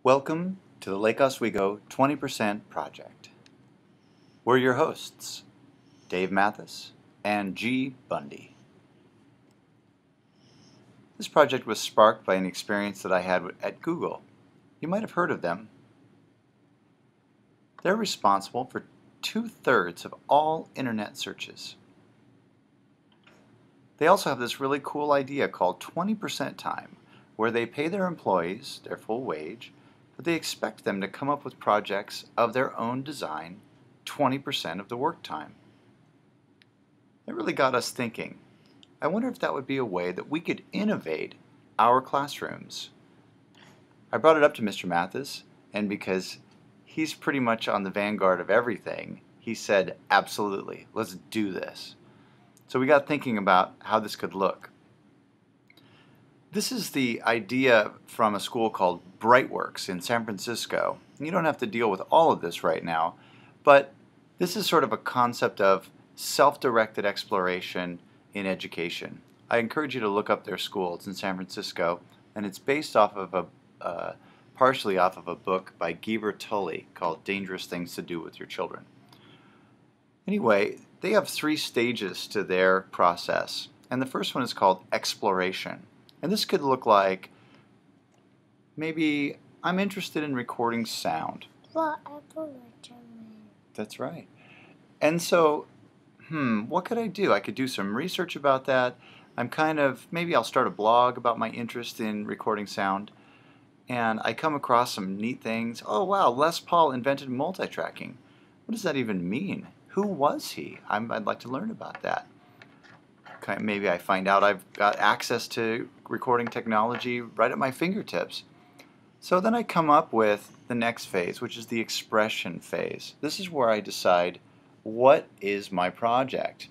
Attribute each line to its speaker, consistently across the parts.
Speaker 1: Welcome to the Lake Oswego 20% Project. We're your hosts, Dave Mathis and G. Bundy. This project was sparked by an experience that I had at Google. You might have heard of them. They're responsible for 2/3 of all internet searches. They also have this really cool idea called 20% time, where they pay their employees their full wage, but they expect them to come up with projects of their own design 20% of the work time. It really got us thinking. I wonder if that would be a way that we could innovate our classrooms. I brought it up to Mr. Mathis, and because he's pretty much on the vanguard of everything, he said, absolutely, let's do this. So we got thinking about how this could look. This is the idea from a school called Brightworks in San Francisco. You don't have to deal with all of this right now, but this is sort of a concept of self-directed exploration in education. I encourage you to look up their school. It's in San Francisco, and it's based off of partially off of a book by Geber Tully called Dangerous Things to Do with Your Children. Anyway, they have 3 stages to their process, and the first one is called exploration. And this could look like, maybe I'm interested in recording sound.
Speaker 2: Well, exploration.
Speaker 1: That's right. And so, what could I do? I could do some research about that. Maybe I'll start a blog about my interest in recording sound. And I come across some neat things. Oh wow, Les Paul invented multi-tracking. What does that even mean? Who was he? I'd like to learn about that. Maybe I find out I've got access to recording technology right at my fingertips. So then I come up with the next phase, which is the expression phase. This is where I decide, what is my project?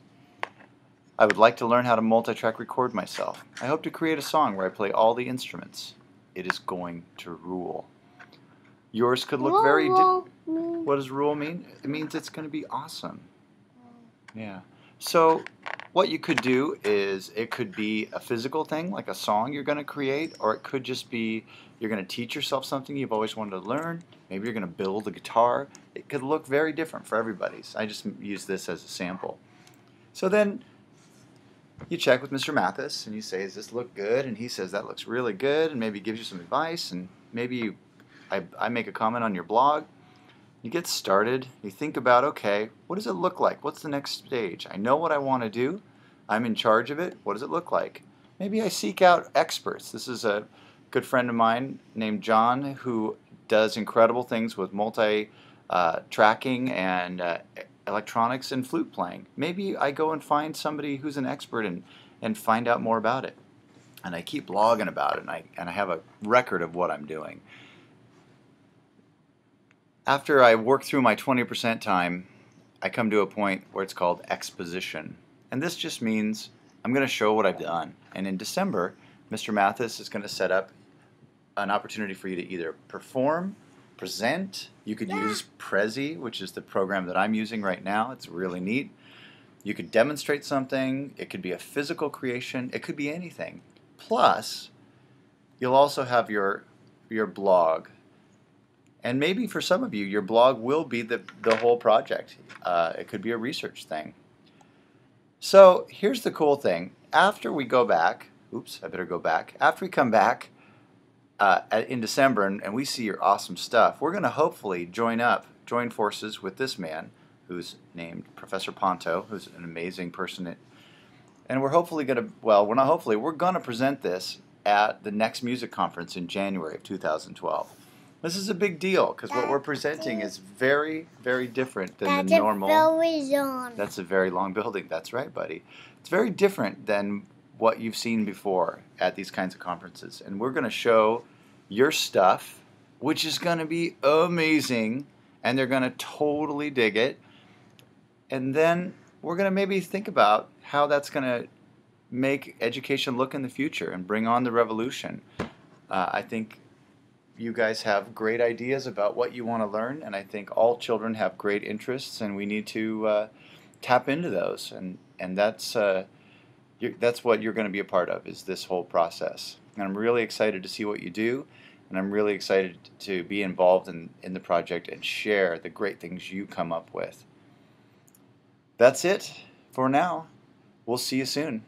Speaker 1: I would like to learn how to multi-track record myself. I hope to create a song where I play all the instruments. It is going to rule. Yours could look very different. What does rule mean? It means it's going to be awesome. Yeah. So what you could do is, it could be a physical thing, like a song you're going to create, or it could just be you're going to teach yourself something you've always wanted to learn. Maybe you're going to build a guitar. It could look very different for everybody. So I just use this as a sample. So then you check with Mr. Mathis and you say, does this look good? And he says, that looks really good, and maybe gives you some advice, and maybe I make a comment on your blog. You get started, you think about, okay, what does it look like? What's the next stage? I know what I want to do. I'm in charge of it. What does it look like? Maybe I seek out experts. This is a good friend of mine named John who does incredible things with multi-tracking and electronics and flute playing. Maybe I go and find somebody who's an expert and find out more about it. And I keep blogging about it, and I have a record of what I'm doing. After I work through my 20% time, I come to a point where it's called exposition. And this just means I'm going to show what I've done. And in December, Mr. Mathis is going to set up an opportunity for you to either perform, present. You could use Prezi, which is the program that I'm using right now. It's really neat. You could demonstrate something. It could be a physical creation. It could be anything. Plus, you'll also have your blog. And maybe for some of you, your blog will be the whole project. It could be a research thing. So here's the cool thing. After we go back, after we come back in December and we see your awesome stuff, we're going to hopefully join forces with this man who's named Professor Ponto, who's an amazing person. And we're hopefully going to, well, we're not hopefully, we're going to present this at the next music conference in January of 2012. This is a big deal because what we're presenting is very, very different than the normal. That's a very long building. That's right, buddy. It's very different than what you've seen before at these kinds of conferences. And we're going to show your stuff, which is going to be amazing, and they're going to totally dig it. And then we're going to maybe think about how that's going to make education look in the future and bring on the revolution. I think you guys have great ideas about what you want to learn, and I think all children have great interests, and we need to tap into those, and that's what you're going to be a part of, is this whole process. And I'm really excited to see what you do, and I'm really excited to be involved in the project and share the great things you come up with. That's it for now. We'll see you soon.